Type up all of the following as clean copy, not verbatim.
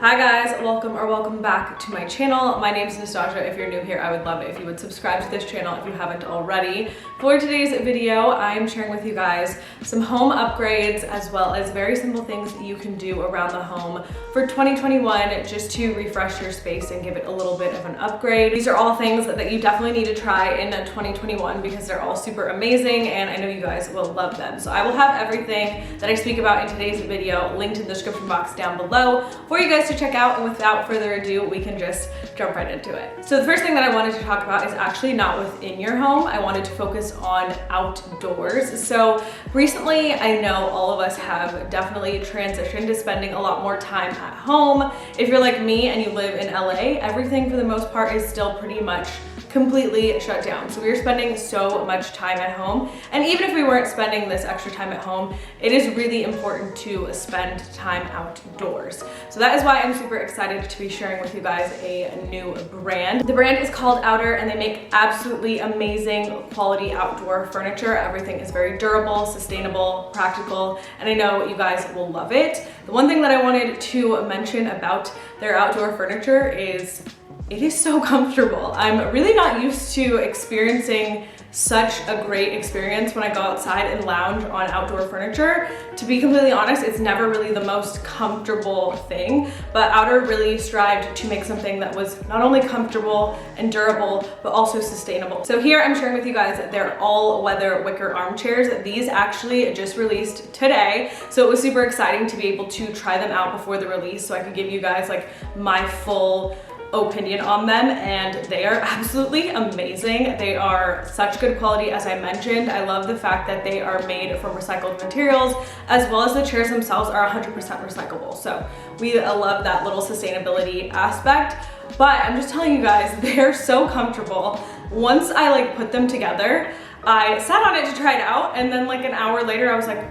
Hi guys, welcome back to my channel. My name is Nastazsa. If you're new here, I would love it if you would subscribe to this channel if you haven't already. For today's video, I am sharing with you guys some home upgrades as well as very simple things that you can do around the home for 2021 just to refresh your space and give it a little bit of an upgrade. These are all things that you definitely need to try in 2021 because they're all super amazing and I know you guys will love them. So I will have everything that I speak about in today's video linked in the description box down below for you guys to check out, and without further ado, we can just jump right into it. So the first thing that I wanted to talk about is actually not within your home. I wanted to focus on outdoors. So recently, I know all of us have definitely transitioned to spending a lot more time at home. If you're like me and you live in LA, everything for the most part is still pretty much completely shut down. So we were spending so much time at home. And even if we weren't spending this extra time at home, it is really important to spend time outdoors. So that is why I'm super excited to be sharing with you guys a new brand. The brand is called Outer and they make absolutely amazing quality outdoor furniture. Everything is very durable, sustainable, practical, and I know you guys will love it. The one thing that I wanted to mention about their outdoor furniture is it is so comfortable. I'm really not used to experiencing such a great experience when I go outside and lounge on outdoor furniture. To be completely honest, it's never really the most comfortable thing, but Outer really strived to make something that was not only comfortable and durable, but also sustainable. So here I'm sharing with you guys their all-weather wicker armchairs. These actually just released today, so it was super exciting to be able to try them out before the release so I could give you guys like my full opinion on them, and they are absolutely amazing. They are such good quality, as I mentioned. I love the fact that they are made from recycled materials, as well as the chairs themselves are 100% recyclable. So we love that little sustainability aspect. But I'm just telling you guys, they're so comfortable. Once I like put them together, I sat on it to try it out, and then like an hour later I was like,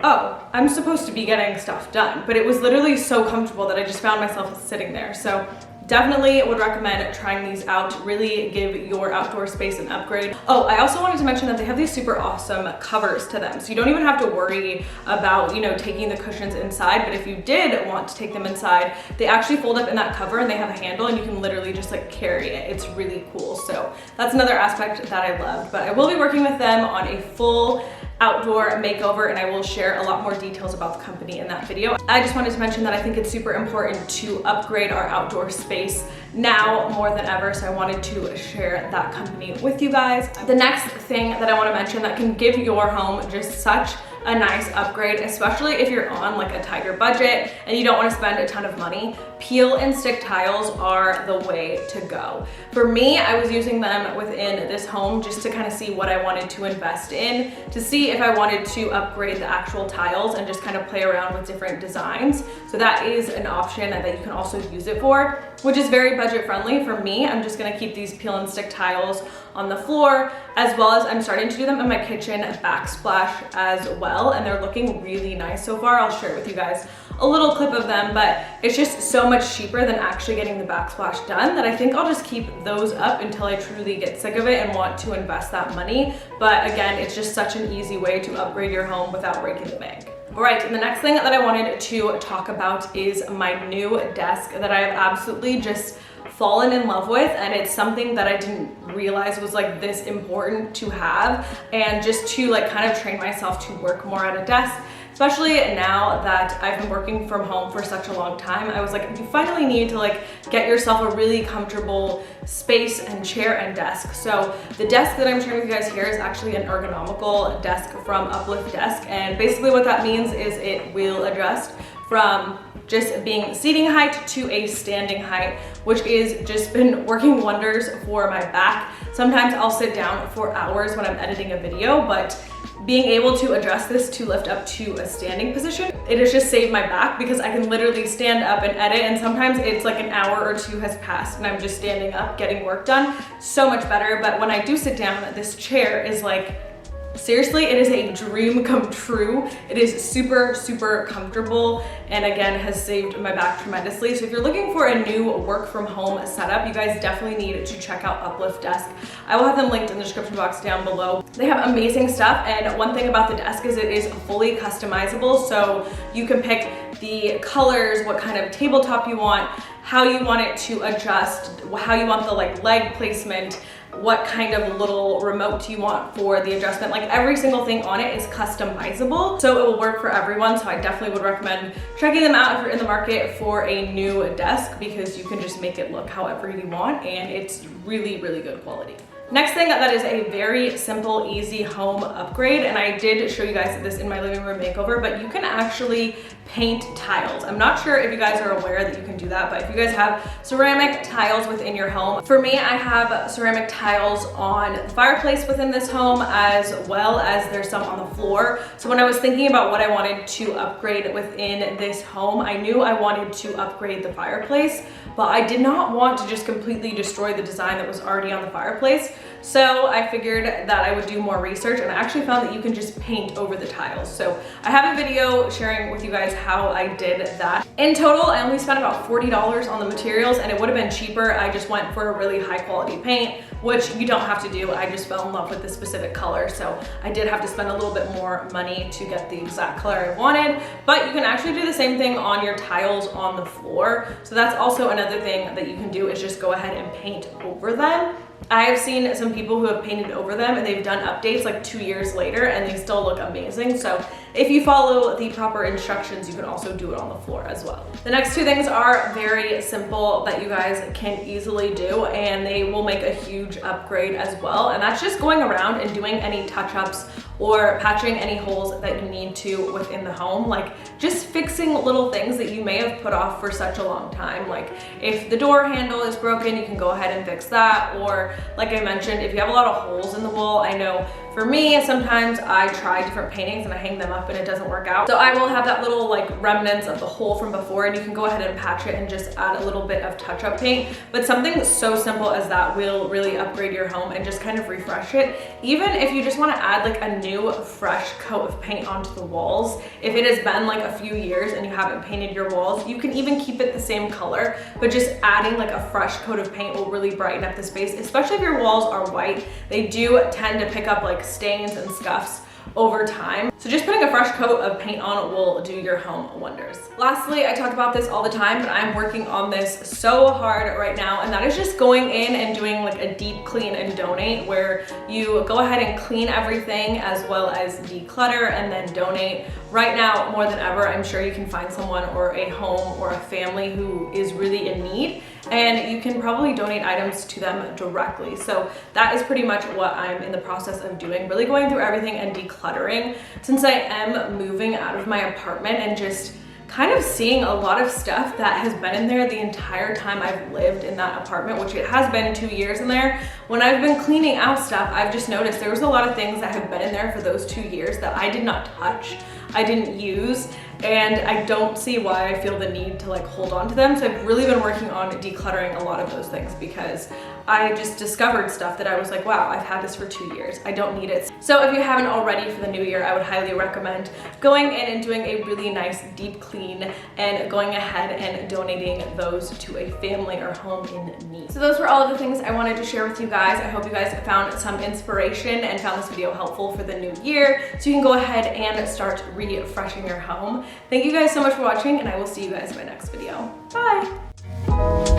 oh, I'm supposed to be getting stuff done. But it was literally so comfortable that I just found myself sitting there. So definitely would recommend trying these out. Really give your outdoor space an upgrade. Oh, I also wanted to mention that they have these super awesome covers to them. So you don't even have to worry about, taking the cushions inside. But if you did want to take them inside, they actually fold up in that cover and they have a handle and you can literally just like carry it. It's really cool. So that's another aspect that I love. But I will be working with them on a full outdoor makeover and I will share a lot more details about the company in that video. I just wanted to mention that I think it's super important to upgrade our outdoor space now more than ever, so I wanted to share that company with you guys. The next thing that I want to mention that can give your home just such a nice upgrade, especially if you're on like a tighter budget and you don't want to spend a ton of money, peel and stick tiles are the way to go. For me, I was using them within this home just to kind of see what I wanted to invest in, to see if I wanted to upgrade the actual tiles and just kind of play around with different designs. So that is an option that you can also use it for, which is very budget friendly. For me, I'm just gonna keep these peel and stick tiles on the floor, as well as I'm starting to do them in my kitchen backsplash as well, and they're looking really nice so far. I'll share with you guys a little clip of them, but it's just so much cheaper than actually getting the backsplash done that I think I'll just keep those up until I truly get sick of it and want to invest that money. But again, it's just such an easy way to upgrade your home without breaking the bank. All right, and the next thing that I wanted to talk about is my new desk that I have absolutely just fallen in love with, and it's something that I didn't realize was like this important to have, and just to like kind of train myself to work more at a desk. Especially now that I've been working from home for such a long time, I was like, you finally need to like get yourself a really comfortable space and chair and desk. So the desk that I'm sharing with you guys here is actually an ergonomical desk from Uplift Desk. And basically what that means is it will adjust from just being seating height to a standing height, which is just been working wonders for my back. Sometimes I'll sit down for hours when I'm editing a video, but being able to adjust this to lift up to a standing position, it has just saved my back because I can literally stand up and edit, and sometimes it's like an hour or two has passed and I'm just standing up getting work done. So much better. But when I do sit down, this chair is like, seriously, it is a dream come true. It is super, super comfortable and again has saved my back tremendously. So if you're looking for a new work from home setup, you guys definitely need to check out Uplift Desk. I will have them linked in the description box down below. They have amazing stuff, and one thing about the desk is it is fully customizable, so you can pick the colors, what kind of tabletop you want, how you want it to adjust, how you want the like leg placement, what kind of little remote you want for the adjustment. Like every single thing on it is customizable, so it will work for everyone. So I definitely would recommend checking them out if you're in the market for a new desk, because you can just make it look however you want, and it's really, really good quality. Next thing, that is a very simple, easy home upgrade, and I did show you guys this in my living room makeover, but you can actually paint tiles. I'm not sure if you guys are aware that you can do that, but if you guys have ceramic tiles within your home, for me, I have ceramic tiles on the fireplace within this home, as well as there's some on the floor. So when I was thinking about what I wanted to upgrade within this home, I knew I wanted to upgrade the fireplace, but I did not want to just completely destroy the design that was already on the fireplace. So I figured that I would do more research, and I actually found that you can just paint over the tiles. So I have a video sharing with you guys how I did that. In total, I only spent about $40 on the materials, and it would have been cheaper. I just went for a really high quality paint, which you don't have to do. I just fell in love with this specific color, so I did have to spend a little bit more money to get the exact color I wanted, but you can actually do the same thing on your tiles on the floor. So that's also another thing that you can do, is just go ahead and paint over them. I have seen some people who have painted over them and they've done updates like 2 years later and they still look amazing. So if you follow the proper instructions, you can also do it on the floor as well. The next two things are very simple that you guys can easily do, and they will make a huge upgrade as well. And that's just going around and doing any touch-ups or patching any holes that you need to within the home. Like just fixing little things that you may have put off for such a long time. Like if the door handle is broken, you can go ahead and fix that. Or like I mentioned, if you have a lot of holes in the wall, I know for me, sometimes I try different paintings and I hang them up and it doesn't work out. So I will have that little like remnants of the hole from before, and you can go ahead and patch it and just add a little bit of touch-up paint. But something so simple as that will really upgrade your home and just kind of refresh it. Even if you just want to add like a new fresh coat of paint onto the walls, if it has been like a few years and you haven't painted your walls, you can even keep it the same color, but just adding like a fresh coat of paint will really brighten up the space, especially if your walls are white. They do tend to pick up like stains and scuffs over time. So just putting a fresh coat of paint on will do your home wonders. Lastly, I talk about this all the time, but I'm working on this so hard right now, and that is just going in and doing like a deep clean and donate, where you go ahead and clean everything as well as declutter and then donate. Right now, more than ever, I'm sure you can find someone or a home or a family who is really in need, and you can probably donate items to them directly. So that is pretty much what I'm in the process of doing, really going through everything and decluttering, since I am moving out of my apartment and just kind of seeing a lot of stuff that has been in there the entire time I've lived in that apartment, which it has been 2 years in there. When I've been cleaning out stuff, I've just noticed there was a lot of things that have been in there for those 2 years that I did not touch, I didn't use, and I don't see why I feel the need to like hold on to them. So I've really been working on decluttering a lot of those things, because I just discovered stuff that I was like, wow, I've had this for 2 years. I don't need it. So if you haven't already for the new year, I would highly recommend going in and doing a really nice deep clean and going ahead and donating those to a family or home in need. So those were all of the things I wanted to share with you guys. I hope you guys found some inspiration and found this video helpful for the new year, so you can go ahead and start refreshing your home. Thank you guys so much for watching, and I will see you guys in my next video. Bye!